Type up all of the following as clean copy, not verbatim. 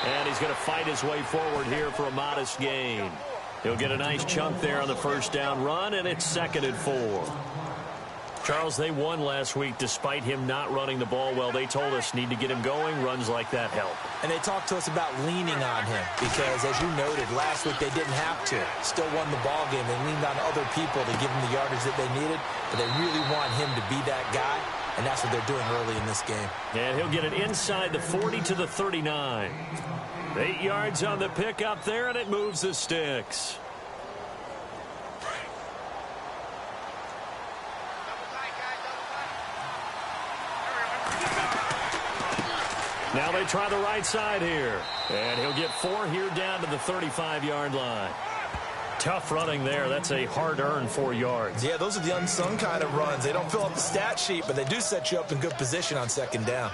And he's going to fight his way forward here for a modest gain. He'll get a nice chunk there on the first down run, and it's 2nd and 4. Charles, they won last week despite him not running the ball well. They told us need to get him going. Runs like that help. And they talked to us about leaning on him because, as you noted, last week they didn't have to. Still won the ball game. They leaned on other people to give him the yardage that they needed, but they really want him to be that guy, and that's what they're doing early in this game. And he'll get it inside the 40 to the 39. 8 yards on the pickup there, and it moves the sticks. Now they try the right side here. And he'll get 4 here down to the 35-yard line. Tough running there. That's a hard-earned 4 yards. Yeah, those are the unsung kind of runs. They don't fill up the stat sheet, but they do set you up in good position on 2nd down.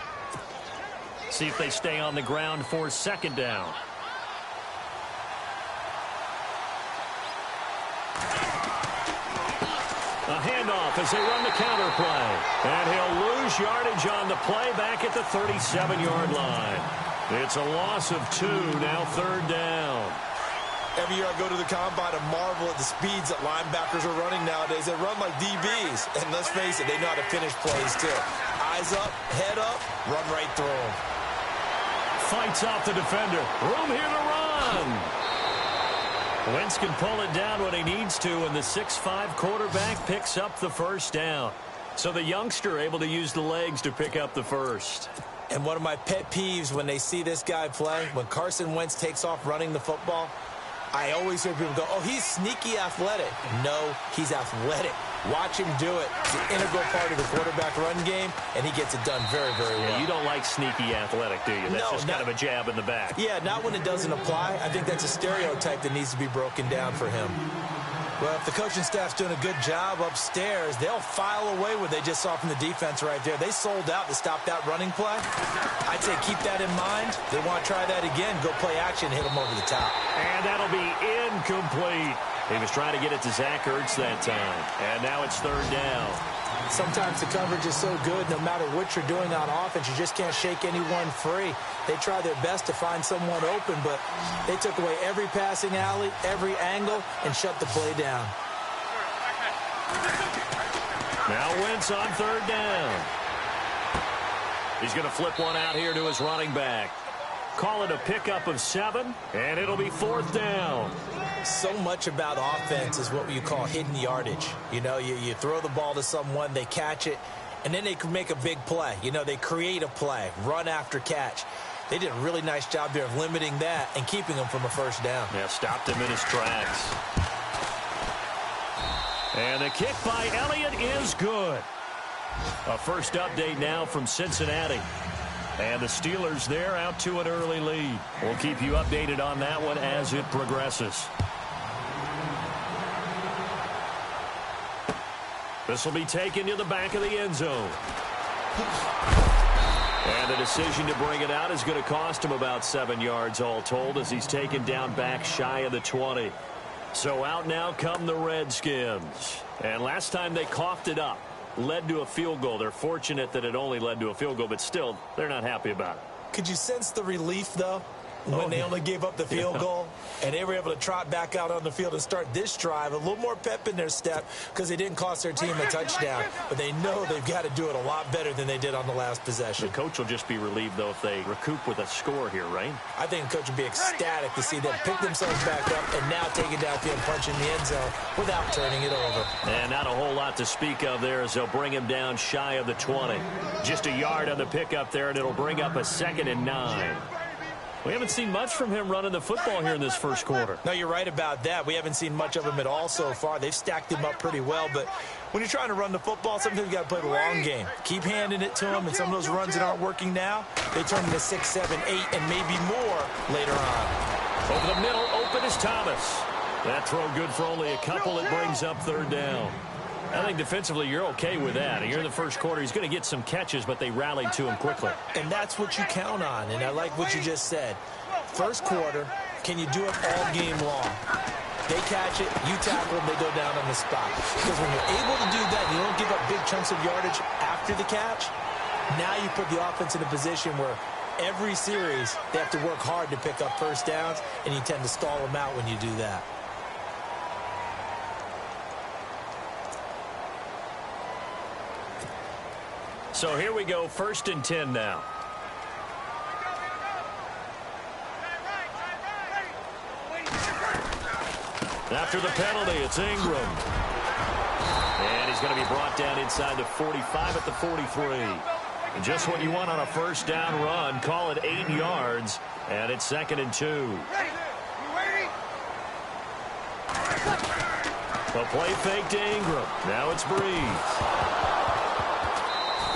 See if they stay on the ground for 2nd down. A handoff as they run the counter play. And he'll lose yardage on the play back at the 37-yard line. It's a loss of 2, now 3rd down. Every year I go to the combine and marvel at the speeds that linebackers are running nowadays. They run like DBs. And let's face it, they know how to finish plays too. Eyes up, head up, run right through them. Fights off the defender. Room here to run. Wentz can pull it down when he needs to, and the 6'5" quarterback picks up the first down. So the youngster able to use the legs to pick up the first. And one of my pet peeves when they see this guy play, when Carson Wentz takes off running the football, I always hear people go, oh, he's sneaky athletic. No, he's athletic. Watch him do it. It's an integral part of the quarterback run game, and he gets it done very, very well. Yeah, you don't like sneaky athletic, do you? That's just kind of a jab in the back. Yeah, not when it doesn't apply. I think that's a stereotype that needs to be broken down for him. Well, if the coaching staff's doing a good job upstairs, they'll file away what they just saw from the defense right there. They sold out to stop that running play. I'd say keep that in mind. They want to try that again. Go play action, hit them over the top. And that'll be incomplete. He was trying to get it to Zach Ertz that time. And now it's 3rd down. Sometimes the coverage is so good, no matter what you're doing on offense, you just can't shake anyone free. They try their best to find someone open, but they took away every passing alley, every angle, and shut the play down. Now Wentz on 3rd down. He's going to flip one out here to his running back. Call it a pickup of 7, and it'll be 4th down. So much about offense is what you call hidden yardage. You know, you throw the ball to someone, they catch it, and then they can make a big play. You know, they create a play, run after catch. They did a really nice job there of limiting that and keeping him from a first down. Yeah, stopped him in his tracks. And the kick by Elliott is good. A first update now from Cincinnati. And the Steelers there out to an early lead. We'll keep you updated on that one as it progresses. This will be taken to the back of the end zone. And the decision to bring it out is going to cost him about 7 yards all told as he's taken down back shy of the 20. So out now come the Redskins. And last time they coughed it up, led to a field goal. They're fortunate that it only led to a field goal, but still, they're not happy about it. Could you sense the relief, though, when they only gave up the field goal and they were able to trot back out on the field and start this drive? A little more pep in their step because they didn't cost their team a touchdown, but they know they've got to do it a lot better than they did on the last possession. The coach will just be relieved, though, if they recoup with a score here, right? I think the coach will be ecstatic to see them pick themselves back up and now take it downfield, punch in the end zone without turning it over. And not a whole lot to speak of there as they'll bring him down shy of the 20. Just a yard on the pickup there, and it'll bring up a 2nd and 9. We haven't seen much from him running the football here in this first quarter. No, you're right about that. We haven't seen much of him at all so far. They've stacked him up pretty well, but when you're trying to run the football, sometimes you got to play the long game. Keep handing it to him, and some of those runs that aren't working now, they turn into 6, 7, 8, and maybe more later on. Over the middle, open is Thomas. That throw good for only a couple. It brings up 3rd down. I think defensively you're okay with that. You're in the first quarter. He's going to get some catches, but they rallied to him quickly. And that's what you count on, and I like what you just said. First quarter, can you do it all game long? They catch it, you tackle them, they go down on the spot. Because when you're able to do that, you don't give up big chunks of yardage after the catch, now you put the offense in a position where every series, they have to work hard to pick up first downs, and you tend to stall them out when you do that. So here we go, 1st and 10 now. After the penalty, it's Ingram. And he's going to be brought down inside the 45 at the 43. And just what you want on a first down run. Call it 8 yards, and it's 2nd and 2. A play fake to Ingram. Now it's Breeze.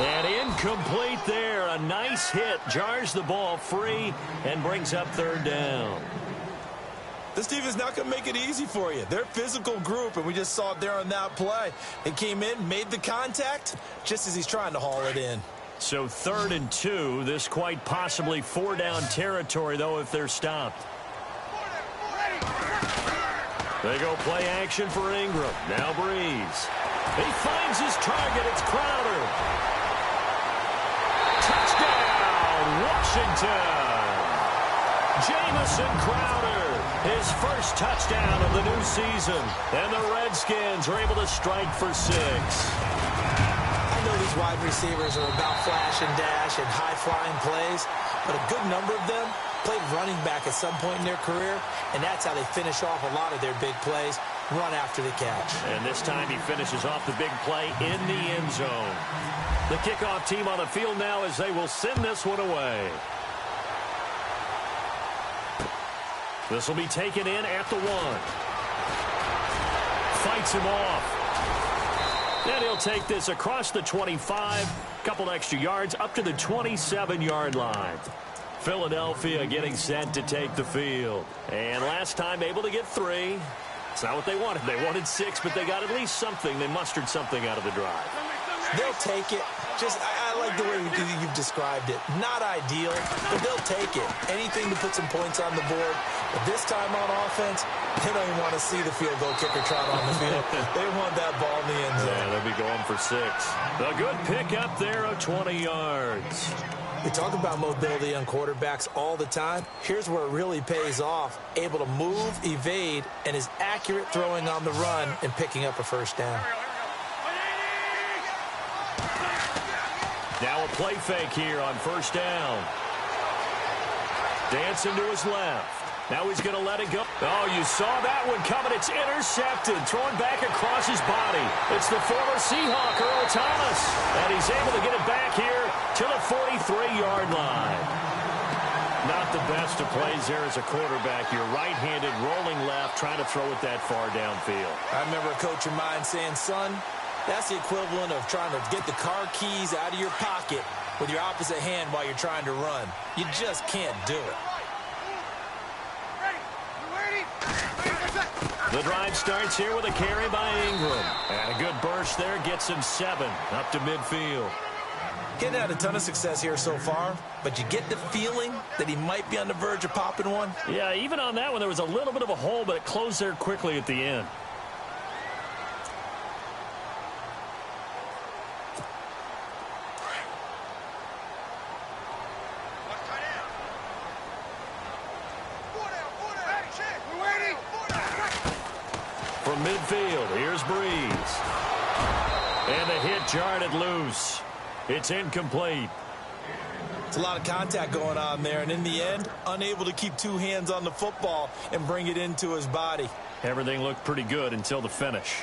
And incomplete there. A nice hit. Jars the ball free and brings up 3rd down. This defense is not going to make it easy for you. They're a physical group, and we just saw it there on that play. They came in, made the contact, just as he's trying to haul it in. So 3rd and 2. This quite possibly 4-down territory, though, if they're stopped. They go play action for Ingram. Now Breeze. He finds his target. It's Crowder. Touchdown, Washington. Jamison Crowder, his first touchdown of the new season. And the Redskins are able to strike for 6. I know these wide receivers are about flash and dash and high-flying plays, but a good number of them played running back at some point in their career, and that's how they finish off a lot of their big plays, run after the catch. And this time he finishes off the big play in the end zone. The kickoff team on the field now as they will send this one away. This will be taken in at the 1. Fights him off. And he'll take this across the 25. Couple extra yards up to the 27-yard line. Philadelphia getting set to take the field. And last time able to get 3. It's not what they wanted. They wanted 6, but they got at least something. They mustered something out of the drive. They'll take it. I like the way you've described it. Not ideal, but they'll take it. Anything to put some points on the board. But this time on offense, they don't even want to see the field goal kicker trot on the field. They want that ball in the end zone. Yeah, they'll be going for 6. A good pick up there of 20 yards. We talk about mobility on quarterbacks all the time. Here's where it really pays off. Able to move, evade, and is accurate throwing on the run and picking up a first down. Now a play fake here on first down. Dancing to his left. Now he's going to let it go. Oh, you saw that one coming. It's intercepted. Thrown back across his body. It's the former Seahawk, Earl Thomas. And he's able to get it back here to the 43-yard line. Not the best of plays there as a quarterback. You're right-handed, rolling left, trying to throw it that far downfield. I remember a coach of mine saying, son, that's the equivalent of trying to get the car keys out of your pocket with your opposite hand while you're trying to run. You just can't do it. The drive starts here with a carry by Ingram. And a good burst there gets him 7 up to midfield. Getting had a ton of success here so far, but you get the feeling that he might be on the verge of popping one. Yeah, even on that one, there was a little bit of a hole, but it closed there quickly at the end. From midfield, here's Breeze. And the hit jarred it loose. It's incomplete. It's a lot of contact going on there, and in the end, unable to keep 2 hands on the football and bring it into his body. Everything looked pretty good until the finish.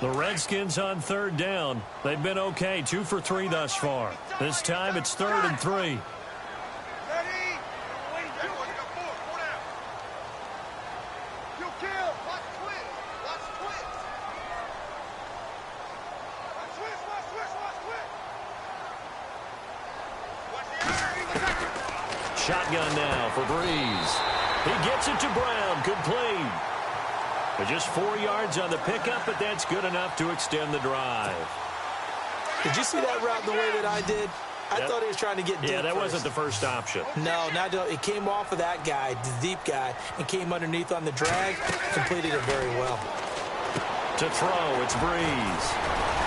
The Redskins on 3rd down. They've been okay, 2 for 3 thus far. This time it's 3rd and 3. Shotgun now for Breeze. He gets it to Brown, complete. But just 4 yards on the pickup, but that's good enough to extend the drive. Did you see that route the way that I did? I thought he was trying to get deep. Yeah, that first. wasn't the first option. No, it came off of that guy, the deep guy, and came underneath on the drag. Completed it very well. To throw, it's Breeze.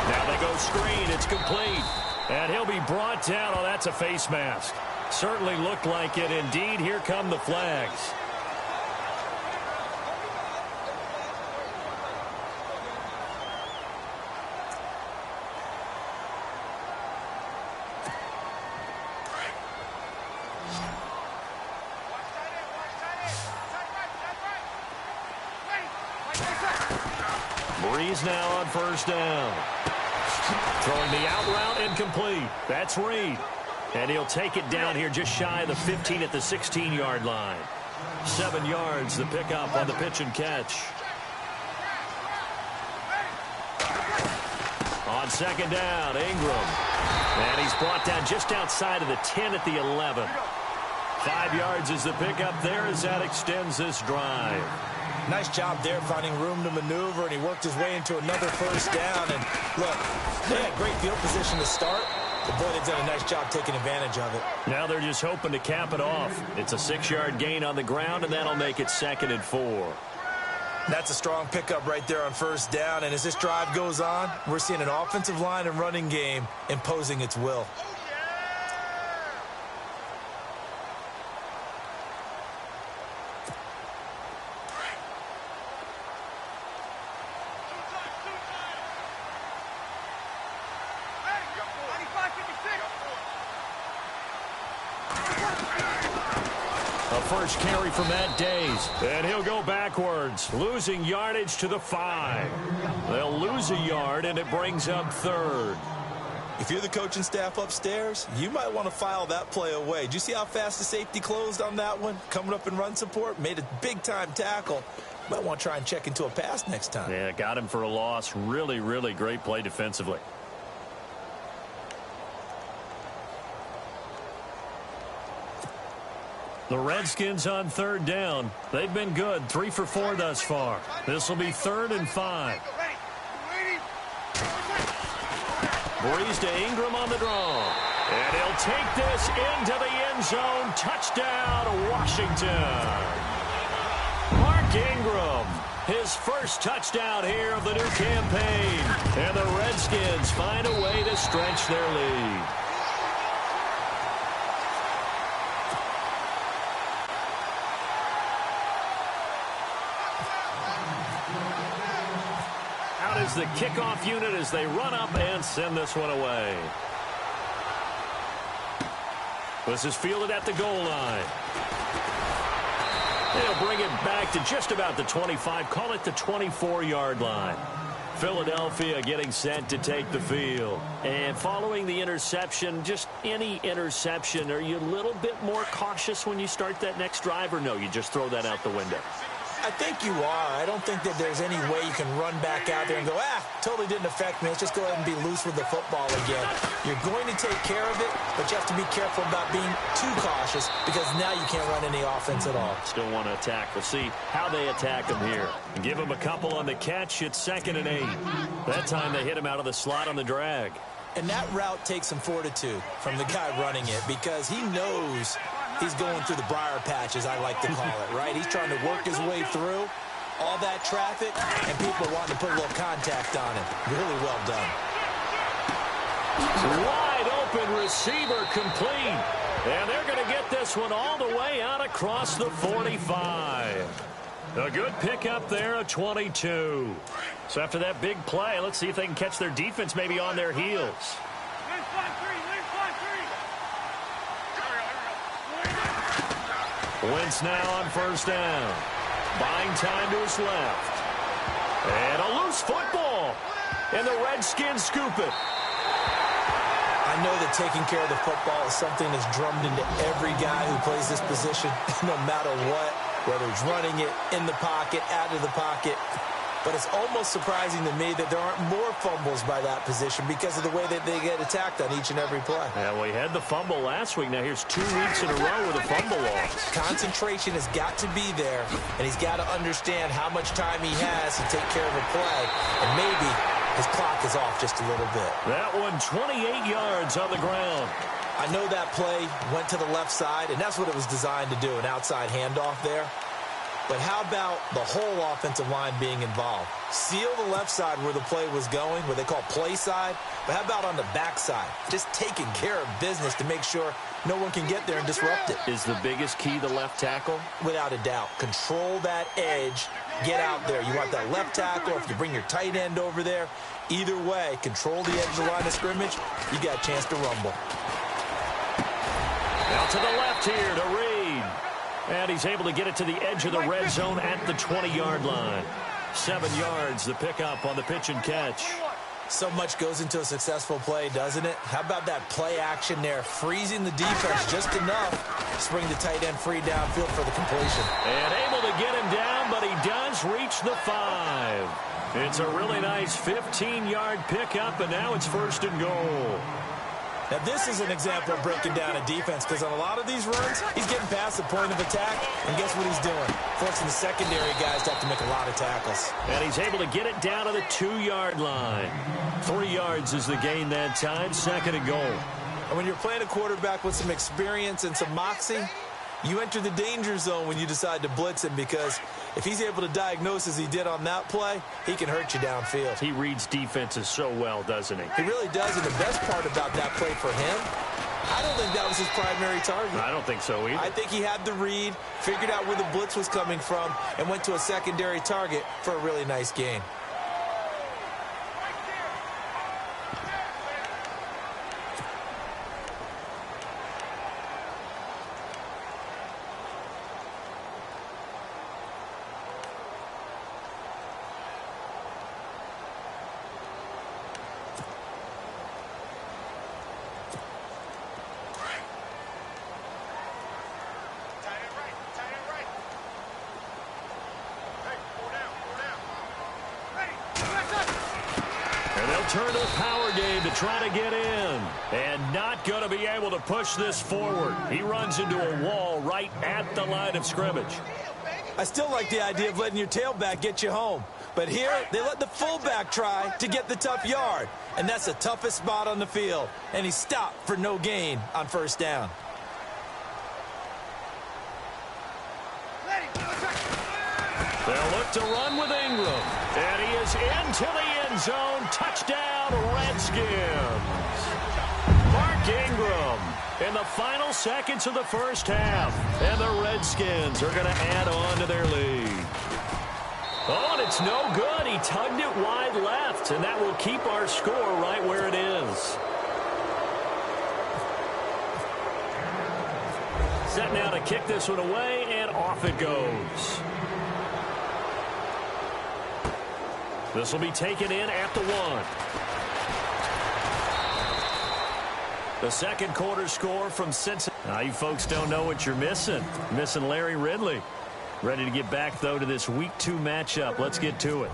Now they go screen. It's complete. And he'll be brought down. Oh, that's a face mask. Certainly looked like it. Indeed, here come the flags. Breeze now on first down. Throwing the out route incomplete. That's Reed. And he'll take it down here just shy of the 15 at the 16-yard line. 7 yards, the pickup on the pitch and catch. On second down, Ingram. And he's brought down just outside of the 10 at the 11. 5 yards is the pickup there as that extends this drive. Nice job there finding room to maneuver, and he worked his way into another first down. And look, they had great field position to start, but boy, they've done a nice job taking advantage of it. Now they're just hoping to cap it off. It's a 6-yard gain on the ground, and that'll make it 2nd and 4. That's a strong pickup right there on first down. And as this drive goes on, we're seeing an offensive line and running game imposing its will. First carry for Matt Days, and he'll go backwards, losing yardage to the 5. They'll lose a yard, and it brings up 3rd. If you're the coaching staff upstairs, you might want to file that play away. Did you see how fast the safety closed on that one? Coming up in run support, made a big-time tackle. Might want to try and check into a pass next time. Yeah, got him for a loss. Really, really great play defensively. The Redskins on 3rd down. They've been good, 3 for 4 thus far. This will be 3rd and 5. Breeze to Ingram on the draw. And he'll take this into the end zone. Touchdown, Washington. Mark Ingram, his first touchdown here of the new campaign. And the Redskins find a way to stretch their lead. Is the kickoff unit as they run up and send this one away. This is fielded at the goal line. They'll bring it back to just about the 25, call it the 24-yard line. Philadelphia getting set to take the field. And following the interception, just any interception, are you a little bit more cautious when you start that next drive, or no, you just throw that out the window? I think you are. I don't think that there's any way you can run back out there and go, totally didn't affect me. Let's just go ahead and be loose with the football again. You're going to take care of it, but you have to be careful about being too cautious because now you can't run any offense at all. Still want to attack. We'll see how they attack him here. Give him a couple on the catch. It's 2nd and 8. That time they hit him out of the slot on the drag. And that route takes some fortitude from the guy running it because he knows he's going through the briar patch, as I like to call it, right? He's trying to work his way through all that traffic, and people wanting to put a little contact on him. Really well done. Wide open receiver complete. And they're going to get this one all the way out across the 45. A good pickup there, a 22. So after that big play, let's see if they can catch their defense maybe on their heels. Wentz now on first down. Buying time to his left. And a loose football. And the Redskins scoop it. I know that taking care of the football is something that's drummed into every guy who plays this position, no matter what, whether he's running it, in the pocket, out of the pocket. But it's almost surprising to me that there aren't more fumbles by that position because of the way that they get attacked on each and every play. Yeah, well, he had the fumble last week. Now here's 2 weeks in a row with a fumble loss. Concentration has got to be there, and he's got to understand how much time he has to take care of a play. And maybe his clock is off just a little bit. That one 28 yards on the ground. I know that play went to the left side, and that's what it was designed to do, an outside handoff there. But how about the whole offensive line being involved? Seal the left side where the play was going, what they call play side. But how about on the back side? Just taking care of business to make sure no one can get there and disrupt it. Is the biggest key the left tackle? Without a doubt. Control that edge. Get out there. You want that left tackle, or if you bring your tight end over there. Either way, control the edge of the line of scrimmage. You got a chance to rumble. Out to the left here to Reed. And he's able to get it to the edge of the red zone at the 20-yard line. 7 yards, the pickup on the pitch and catch. So much goes into a successful play, doesn't it? How about that play action there? Freezing the defense just enough to bring the tight end free downfield for the completion. And able to get him down, but he does reach the 5. It's a really nice 15-yard pickup, and now it's 1st and goal. Now, this is an example of breaking down a defense, because on a lot of these runs, he's getting past the point of attack, and guess what he's doing? Forcing the secondary guys to have to make a lot of tackles. And he's able to get it down to the 2-yard line. 3 yards is the gain that time, 2nd and goal. And when you're playing a quarterback with some experience and some moxie, you enter the danger zone when you decide to blitz him, because if he's able to diagnose as he did on that play, he can hurt you downfield. He reads defenses so well, doesn't he? He really does, and the best part about that play for him, I don't think that was his primary target. I don't think so either. I think he had the read, figured out where the blitz was coming from, and went to a secondary target for a really nice gain. Turn to the power game to try to get in. And not going to be able to push this forward. He runs into a wall right at the line of scrimmage. I still like the idea of letting your tailback get you home. But here, they let the fullback try to get the tough yard. And that's the toughest spot on the field. And he stopped for no gain on 1st down. They'll look to run with Ingram. And he is into the end zone. Touchdown, Redskins. Mark Ingram in the final seconds of the 1st half. And the Redskins are going to add on to their lead. Oh, and it's no good. He tugged it wide left. And that will keep our score right where it is. Set now to kick this one away, and off it goes. This will be taken in at the 1. The 2nd quarter score from Cincinnati. Now, you folks don't know what you're missing. Missing Larry Ridley. Ready to get back, though, to this Week 2 matchup. Let's get to it.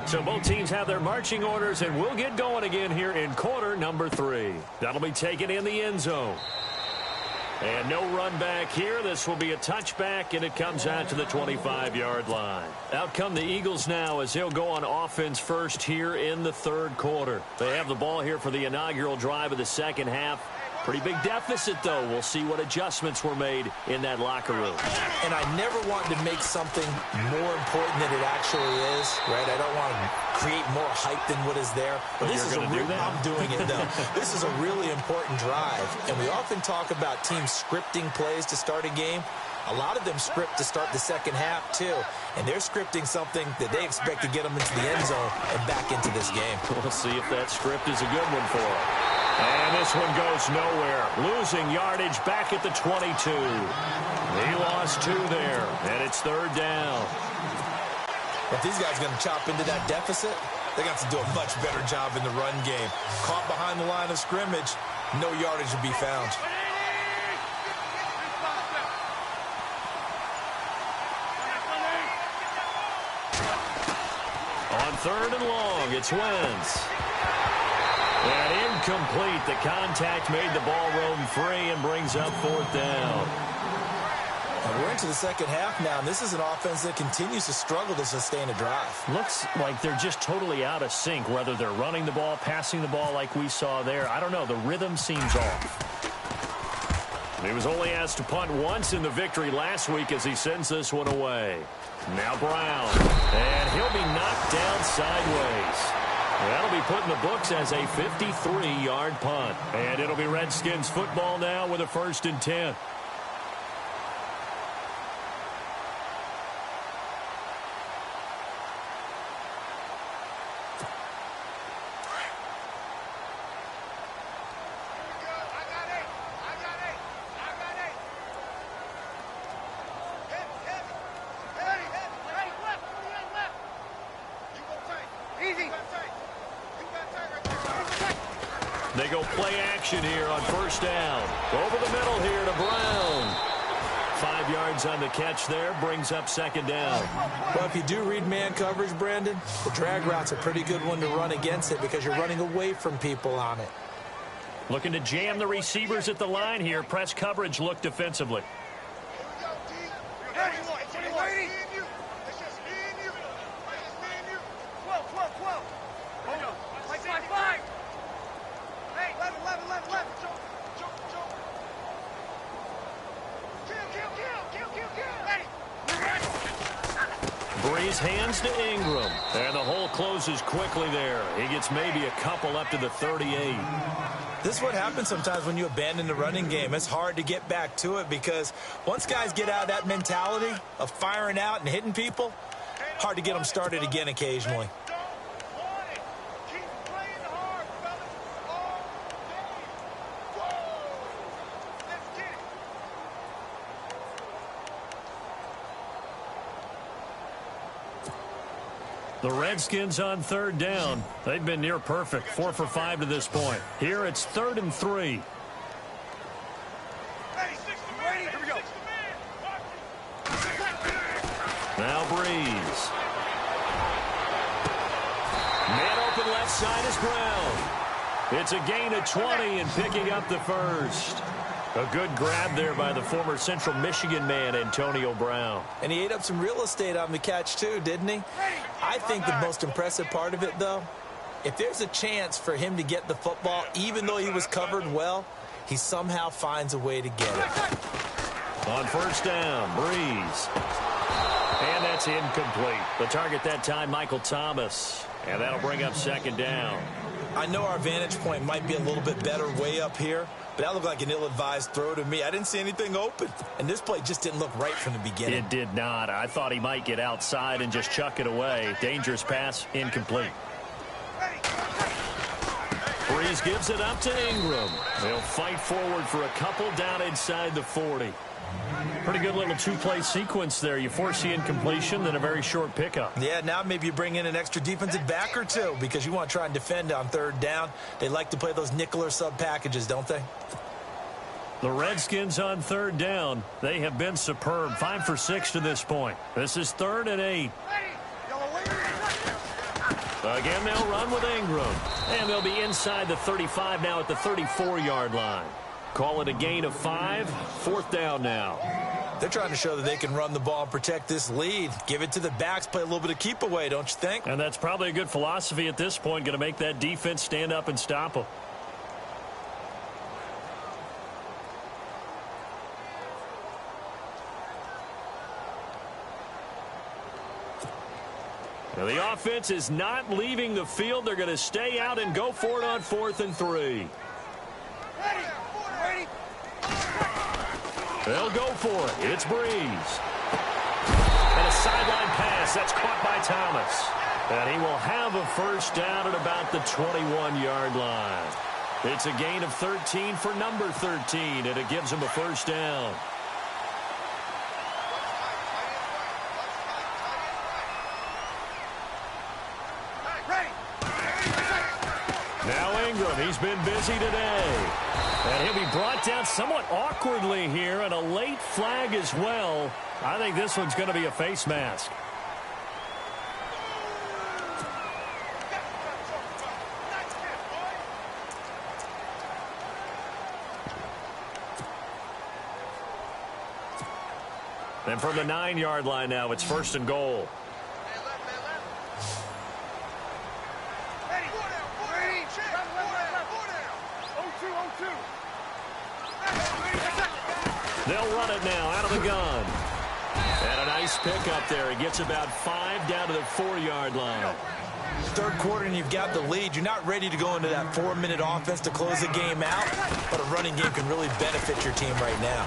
So both teams have their marching orders, and we'll get going again here in quarter number 3. That'll be taken in the end zone. And no run back here. This will be a touchback, and it comes out to the 25-yard line. Out come the Eagles now as they'll go on offense first here in the 3rd quarter. They have the ball here for the inaugural drive of the 2nd half. Pretty big deficit, though. We'll see what adjustments were made in that locker room. And I never want to make something more important than it actually is, right? I don't want to create more hype than what is there. But this is I'm doing it, though. This is a really important drive. And we often talk about teams scripting plays to start a game. A lot of them script to start the 2nd half, too. And they're scripting something that they expect to get them into the end zone and back into this game. We'll see if that script is a good one for them. And this one goes nowhere. Losing yardage back at the 22. He lost 2 there, and it's 3rd down. If these guys are going to chop into that deficit, they got to do a much better job in the run game. Caught behind the line of scrimmage, no yardage to be found. On 3rd and long, it's Wentz. And incomplete. The contact made the ball roam free and brings up 4th down. And we're into the 2nd half now, and this is an offense that continues to struggle to sustain a drive. Looks like they're just totally out of sync, whether they're running the ball, passing the ball like we saw there. I don't know. The rhythm seems off. He was only asked to punt once in the victory last week as he sends this one away. Now Brown. And he'll be knocked down sideways. That'll be put in the books as a 53-yard punt. And it'll be Redskins football now with a 1st and 10. They go play action here on 1st down. Over the middle here to Brown. 5 yards on the catch there, brings up 2nd down. Well, if you do read man coverage, Brandon, the drag route's a pretty good one to run against it because you're running away from people on it. Looking to jam the receivers at the line here. Press coverage look defensively. Breeze hands to Ingram. And the hole closes quickly there. He gets maybe a couple up to the 38. This is what happens sometimes when you abandon the running game. It's hard to get back to it because once guys get out of that mentality of firing out and hitting people, hard to get them started again occasionally. The Redskins on 3rd down. They've been near perfect, 4 for 5 to this point. Here it's 3rd and 3. Now Breeze. Man open left side is Brown. It's a gain of 20 and picking up the 1st. A good grab there by the former Central Michigan man, Antonio Brown. And he ate up some real estate on the catch, too, didn't he? I think the most impressive part of it, though, if there's a chance for him to get the football, even though he was covered well, he somehow finds a way to get it. On 1st down, Breeze. And that's incomplete. The target that time, Michael Thomas. And that'll bring up 2nd down. I know our vantage point might be a little bit better way up here, but that looked like an ill-advised throw to me. I didn't see anything open, and this play just didn't look right from the beginning. It did not. I thought he might get outside and just chuck it away. Dangerous pass, incomplete. Breeze gives it up to Ingram. They'll fight forward for a couple down inside the 40. Pretty good little 2-play sequence there. You force the incompletion, then a very short pickup. Yeah, now maybe you bring in an extra defensive back or two because you want to try and defend on 3rd down. They like to play those nickel or sub packages, don't they? The Redskins on 3rd down. They have been superb. 5 for 6 to this point. This is 3rd and 8. Again, they'll run with Ingram. And they'll be inside the 35 now at the 34-yard line. Call it a gain of 5. 4th down now. They're trying to show that they can run the ball and protect this lead. Give it to the backs, play a little bit of keep away, don't you think? And that's probably a good philosophy at this point. Going to make that defense stand up and stop them. Now the offense is not leaving the field. They're going to stay out and go for it on 4th and 3. They'll go for it. It's Breeze. And a sideline pass. That's caught by Thomas. And he will have a 1st down at about the 21-yard line. It's a gain of 13 for number 13, and it gives him a 1st down. Now Ingram, he's been busy today. And he'll be brought down somewhat awkwardly here, and a late flag as well. I think this one's going to be a face mask. And from the 9-yard line now, it's 1st and goal. They'll run it now out of the gun. And a nice pickup there. He gets about 5 down to the 4-yard line. Third quarter and you've got the lead. You're not ready to go into that 4-minute offense to close the game out, but a running game can really benefit your team right now.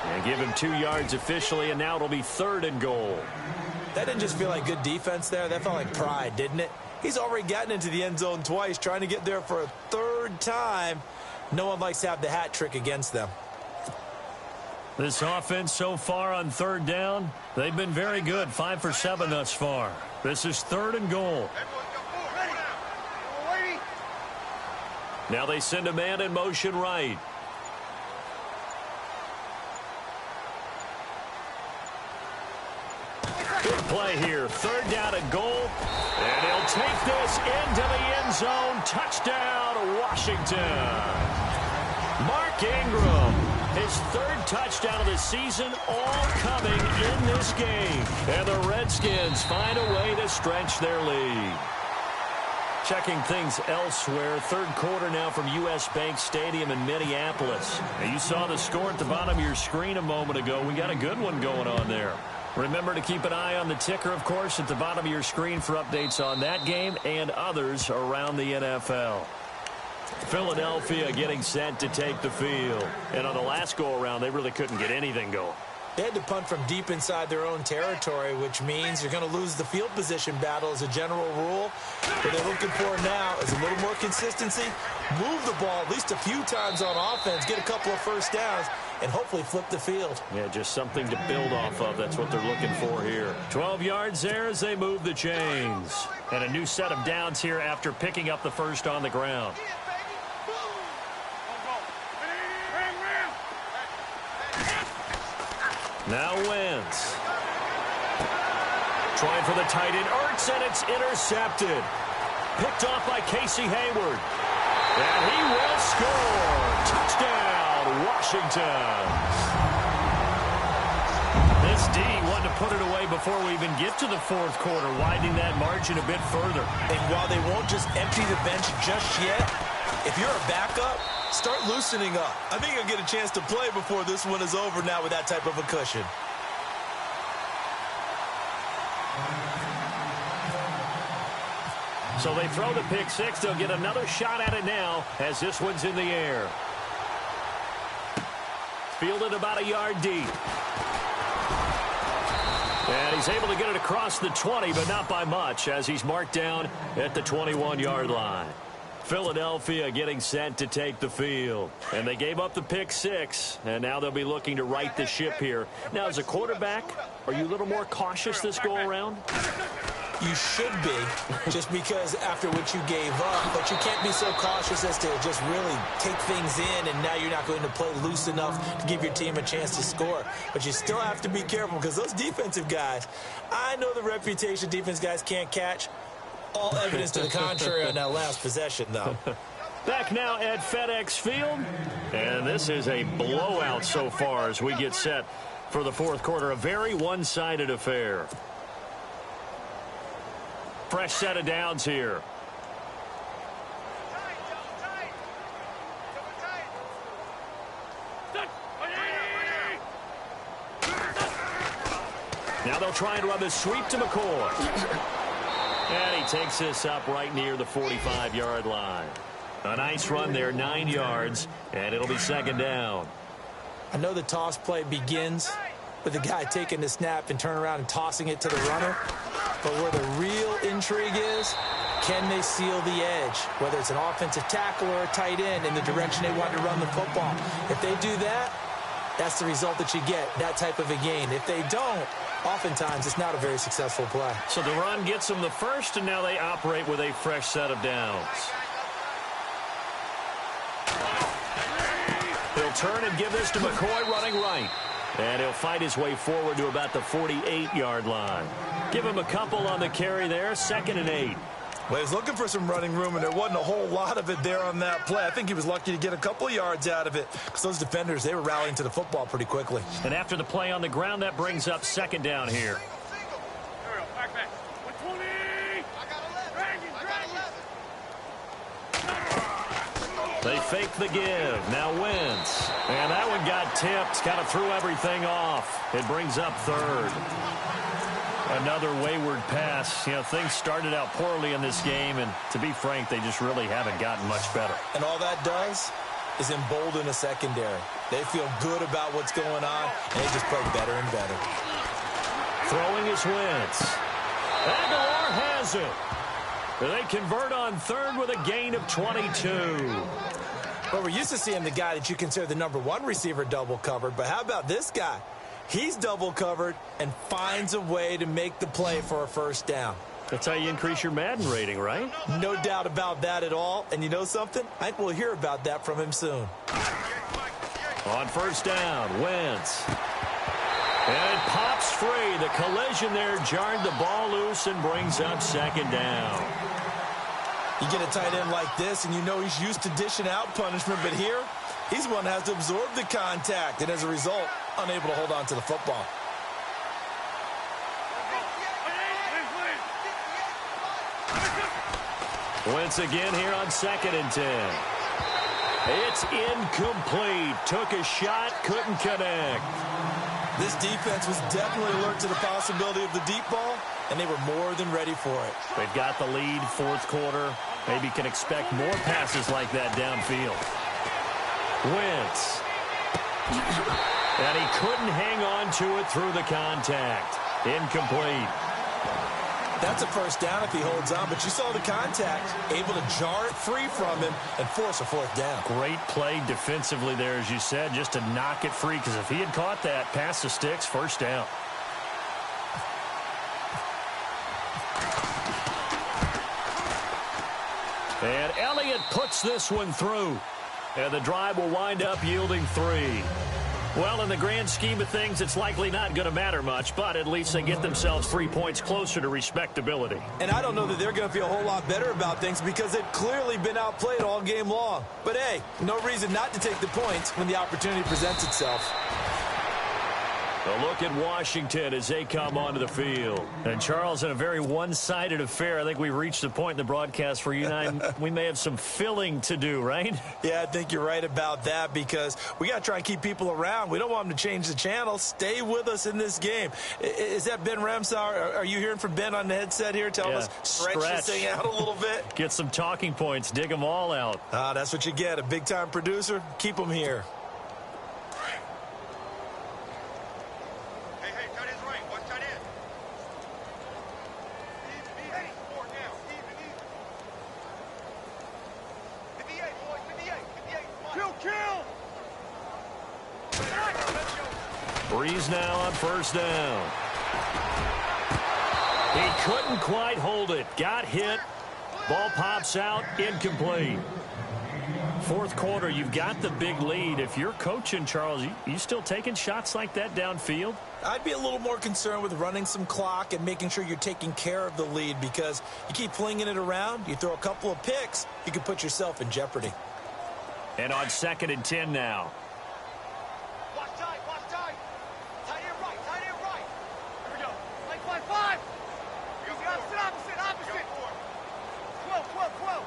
And give him 2 yards officially, and now it'll be 3rd and goal. That didn't just feel like good defense there. That felt like pride, didn't it? He's already gotten into the end zone twice, trying to get there for a 3rd time. No one likes to have the hat trick against them. This offense so far on 3rd down, they've been very good. 5 for 7 thus far. This is 3rd and goal. Now they send a man in motion right. Big play here. 3rd down and goal. And he'll take this into the end zone. Touchdown, Washington. Mark Ingram. His 3rd touchdown of the season, all coming in this game. And the Redskins find a way to stretch their lead. Checking things elsewhere, 3rd quarter now from U.S. Bank Stadium in Minneapolis. Now you saw the score at the bottom of your screen a moment ago. We got a good one going on there. Remember to keep an eye on the ticker, of course, at the bottom of your screen for updates on that game and others around the NFL. Philadelphia getting set to take the field. And on the last go-around, they really couldn't get anything going. They had to punt from deep inside their own territory, which means you're going to lose the field position battle as a general rule. What they're looking for now is a little more consistency, move the ball at least a few times on offense, get a couple of first downs, and hopefully flip the field. Yeah, just something to build off of. That's what they're looking for here. 12 yards there as they move the chains. And a new set of downs here after picking up the first on the ground. Now Wentz. Trying for the tight end. Ertz, and it's intercepted. Picked off by Casey Hayward. And he will score. Touchdown, Washington. This D wanted to put it away before we even get to the 4th quarter, widening that margin a bit further. And while they won't just empty the bench just yet, if you're a backup, start loosening up. I think you'll get a chance to play before this one is over now with that type of a cushion. So they throw the pick 6. They'll get another shot at it now as this one's in the air. Fielded about a yard deep. And he's able to get it across the 20, but not by much as he's marked down at the 21-yard line. Philadelphia getting set to take the field. And they gave up the pick 6, and now they'll be looking to right the ship here. Now, as a quarterback, are you a little more cautious this go-around? You should be, just because after what you gave up, but you can't be so cautious as to just really take things in, and now you're not going to play loose enough to give your team a chance to score. But you still have to be careful because those defensive guys, I know the reputation defense guys can't catch. All evidence to the contrary on that last possession, though. Back now at FedEx Field. And this is a blowout so far as we get set for the 4th quarter. A very one-sided affair. Fresh set of downs here. Now they'll try and run the sweep to McCoy. And he takes this up right near the 45-yard line. A nice run there, 9 yards, and it'll be 2nd down. I know the toss play begins with the guy taking the snap and turning around and tossing it to the runner. But where the real intrigue is, can they seal the edge? Whether it's an offensive tackle or a tight end in the direction they want to run the football. If they do that, that's the result that you get, that type of a gain. If they don't, oftentimes it's not a very successful play. So the run gets them the first, and now they operate with a fresh set of downs. He'll turn and give this to McCoy running right. And he'll fight his way forward to about the 48-yard line. Give him a couple on the carry there, 2nd and 8. Well, he was looking for some running room, and there wasn't a whole lot of it there on that play. I think he was lucky to get a couple yards out of it because those defenders, they were rallying to the football pretty quickly. And after the play on the ground, that brings up 2nd down here. They fake the give. Now Wentz. And that one got tipped. Kind of threw everything off. It brings up third. Another wayward pass. You know, things started out poorly in this game, and to be frank, they just really haven't gotten much better. And all that does is embolden a secondary. They feel good about what's going on, and they just play better and better. Throwing is Wentz. Aguilar has it. They convert on third with a gain of 22. Well, we're used to seeing the guy that you consider the #1 receiver double covered, but how about this guy? He's double covered and finds a way to make the play for a first down. That's how you increase your Madden rating, right? No doubt about that at all. And you know something? I think we'll hear about that from him soon. On first down, Wentz. And it pops free. The collision there jarred the ball loose and brings up second down. You get a tight end like this, and you know he's used to dishing out punishment, but here, he's the one that has to absorb the contact, and as a result, unable to hold on to the football. Wentz again here on 2nd and 10. It's incomplete. Took a shot, couldn't connect. This defense was definitely alert to the possibility of the deep ball, and they were more than ready for it. They've got the lead, fourth quarter. Maybe can expect more passes like that downfield. Wentz. And he couldn't hang on to it through the contact. Incomplete. That's a first down if he holds on, but you saw the contact, able to jar it free from him and force a fourth down. Great play defensively there, as you said, just to knock it free, because if he had caught that, pass the sticks, first down. And Elliott puts this one through. And the drive will wind up yielding 3. Well, in the grand scheme of things, it's likely not going to matter much, but at least they get themselves 3 points closer to respectability. And I don't know that they're going to feel a whole lot better about things because they've clearly been outplayed all game long. But, hey, no reason not to take the points when the opportunity presents itself. A look at Washington as they come onto the field. And, Charles, in a very one-sided affair, I think we've reached the point in the broadcast where you and I, we may have some filling to do, right? Yeah, I think you're right about that because we got to try and keep people around. We don't want them to change the channel. Stay with us in this game. Is that Ben Ramsauer? Are you hearing from Ben on the headset here telling us stretch this thing out a little bit? Get some talking points. Dig them all out. That's what you get. A big-time producer. Keep them here. Breeze now on first down. He couldn't quite hold it. Got hit. Ball pops out. Incomplete. Fourth quarter, you've got the big lead. If you're coaching, Charles, you still taking shots like that downfield? I'd be a little more concerned with running some clock and making sure you're taking care of the lead because you keep flinging it around, you throw a couple of picks, you can put yourself in jeopardy. And on 2nd and 10 now. Watch tight, watch tight. Tight end right, tight end right. Here we go. Like 5-5. You got it opposite. 12.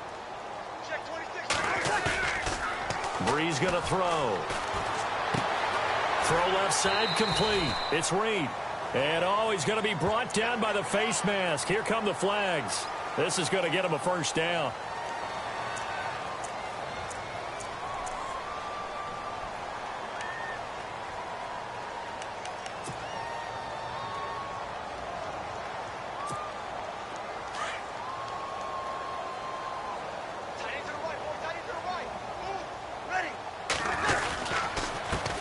Check 26. Breeze going to throw. Throw left side complete. It's Reed. And he's going to be brought down by the face mask. Here come the flags. This is going to get him a first down.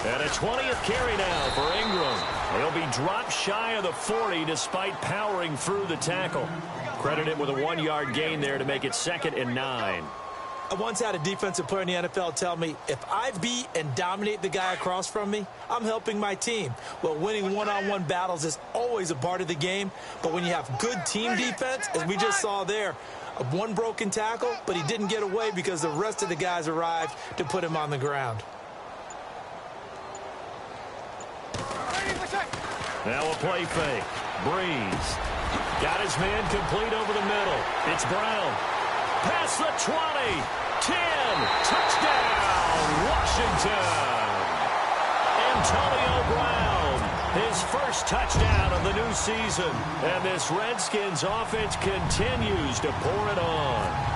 And a 20th carry now for Ingram. He'll be dropped shy of the 40 despite powering through the tackle. Credit him with a 1-yard gain there to make it 2nd and 9. I once had a defensive player in the NFL tell me, if I beat and dominate the guy across from me, I'm helping my team. Well, winning one-on-one battles is always a part of the game, but when you have good team defense, as we just saw there, one broken tackle, but he didn't get away because the rest of the guys arrived to put him on the ground. Now a play fake. Breeze. Got his man complete over the middle. It's Brown. Past the 20. 10. Touchdown, Washington. Antonio Brown, his first touchdown of the new season. And this Redskins offense continues to pour it on.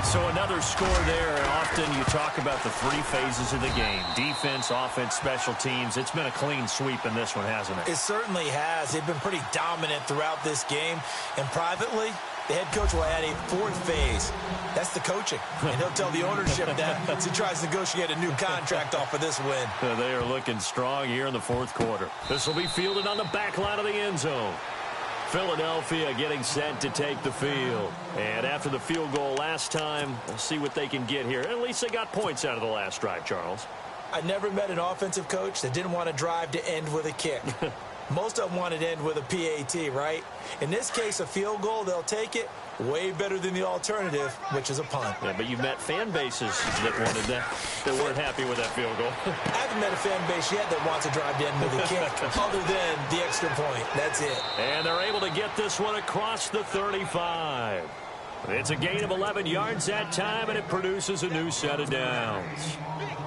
So another score there. Often you talk about the three phases of the game. Defense, offense, special teams. It's been a clean sweep in this one, hasn't it? It certainly has. They've been pretty dominant throughout this game. And privately, the head coach will add a fourth phase. That's the coaching. And he'll tell the ownership that as he tries to negotiate a new contract off of this win. They are looking strong here in the fourth quarter. This will be fielded on the back line of the end zone. Philadelphia getting set to take the field. And after the field goal last time, we'll see what they can get here. At least they got points out of the last drive, Charles. I never met an offensive coach that didn't want to drive to end with a kick. Most of them wanted to end with a PAT, right? In this case, a field goal, they'll take it. Way better than the alternative, which is a punt. Yeah, but you've met fan bases that wanted that weren't happy with that field goal. I haven't met a fan base yet that wants to drive to end with a kick, other than the extra point. That's it. And they're able to get this one across the 35. It's a gain of 11 yards that time, and it produces a new set of downs.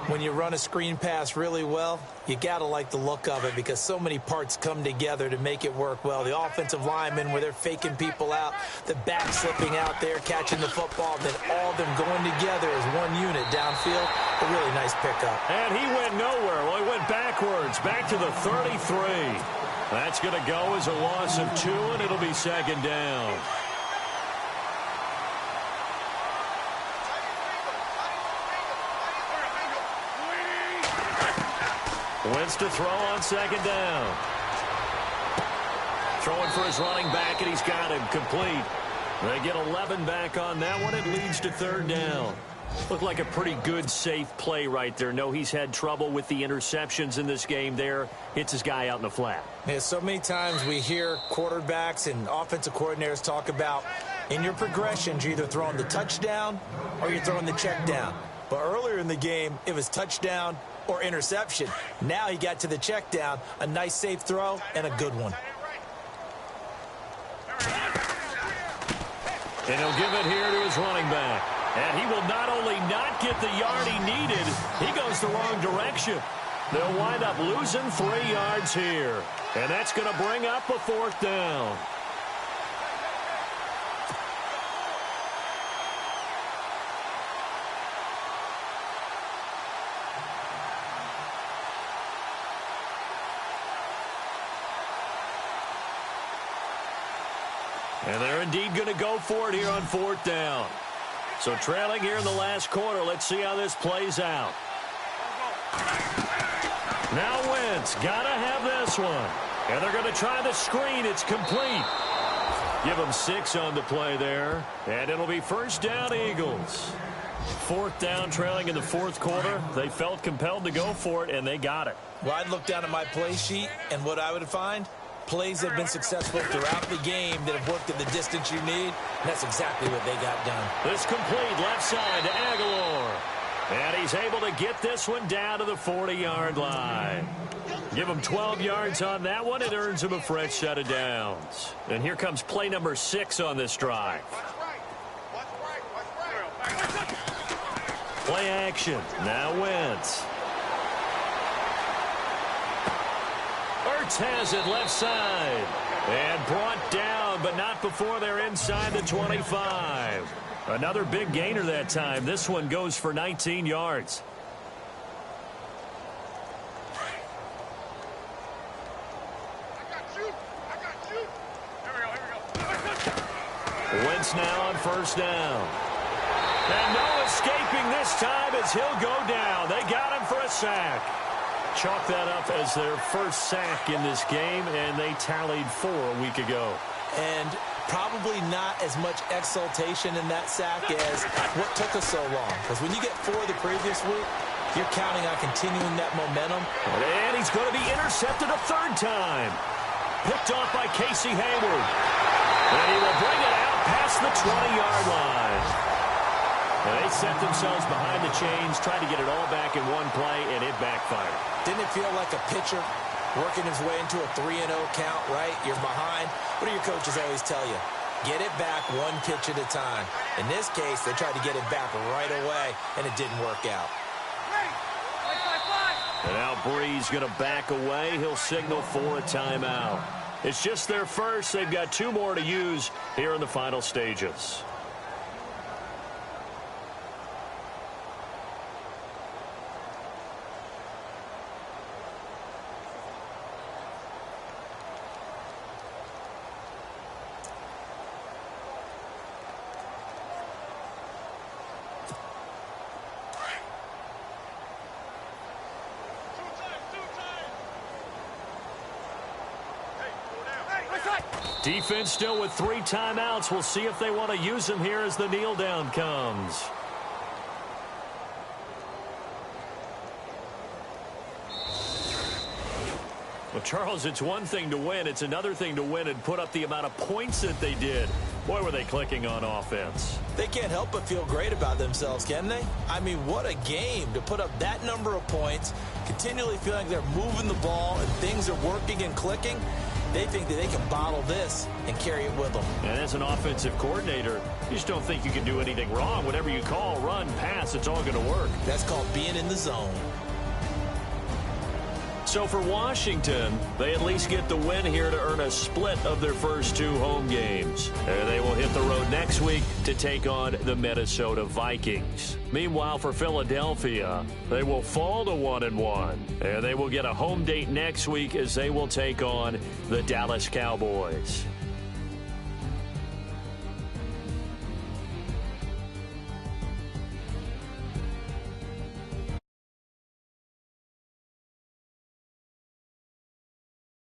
When you run a screen pass really well, you got to like the look of it because so many parts come together to make it work well. The offensive linemen where they're faking people out, the back slipping out there, catching the football, then all of them going together as one unit downfield. A really nice pickup. And he went nowhere. Well, he went backwards, back to the 33. That's going to go as a loss of 2, and it'll be second down. Wentz to throw on second down. Throwing for his running back, and he's got him complete. They get 11 back on that one. It leads to third down. Looked like a pretty good, safe play right there. No, he's had trouble with the interceptions in this game there. Hits his guy out in the flat. Yeah, so many times we hear quarterbacks and offensive coordinators talk about in your progressions, you're either throwing the touchdown or you're throwing the check down. But earlier in the game, it was touchdown or interception. Now he got to the check down, a nice safe throw, and a good one. And he'll give it here to his running back. And he will not only not get the yard he needed, he goes the wrong direction. They'll wind up losing 3 yards here. And that's going to bring up a fourth down. And they're indeed going to go for it here on fourth down. So trailing here in the last quarter. Let's see how this plays out. Now Wentz got to have this one. And they're going to try the screen. It's complete. Give them 6 on the play there. And it'll be first down, Eagles. Fourth down, trailing in the fourth quarter. They felt compelled to go for it, and they got it. Well, I'd look down at my play sheet, and what I would find, plays that have been successful throughout the game that have worked at the distance you need, and that's exactly what they got done. This complete left side to Aguilar. And he's able to get this one down to the 40-yard line. Give him 12 yards on that one. It earns him a fresh set of downs. And here comes play number 6 on this drive. Play action. Now Wentz. Ertz has it left side. And brought down, but not before they're inside the 25. Another big gainer that time. This one goes for 19 yards. Wentz now on first down. And no escaping this time as he'll go down. They got him for a sack. Chalk that up as their first sack in this game, and they tallied 4 a week ago. And probably not as much exultation in that sack as what took us so long. Because when you get 4 the previous week, you're counting on continuing that momentum. And he's going to be intercepted a 3rd time. Picked off by Casey Hayward. And he will bring it out past the 20-yard line. And they set themselves behind the chains, tried to get it all back in one play, and it backfired. Didn't it feel like a pitcher working his way into a 3-0 count, right? You're behind. What do your coaches always tell you? Get it back one pitch at a time. In this case, they tried to get it back right away, and it didn't work out. And now Bree's going to back away. He'll signal for a timeout. It's just their first. They've got 2 more to use here in the final stages. Defense still with 3 timeouts. We'll see if they want to use them here as the kneel down comes. Well, Charles, it's one thing to win. It's another thing to win and put up the amount of points that they did. Boy, were they clicking on offense. They can't help but feel great about themselves, can they? I mean, what a game to put up that number of points, continually feeling they're moving the ball and things are working and clicking. They think that they can bottle this and carry it with them. And as an offensive coordinator, you just don't think you can do anything wrong. Whatever you call, run, pass, it's all going to work. That's called being in the zone. So for Washington, they at least get the win here to earn a split of their first 2 home games. And they will hit the road next week to take on the Minnesota Vikings. Meanwhile, for Philadelphia, they will fall to 1-1. And they will get a home date next week as they will take on the Dallas Cowboys.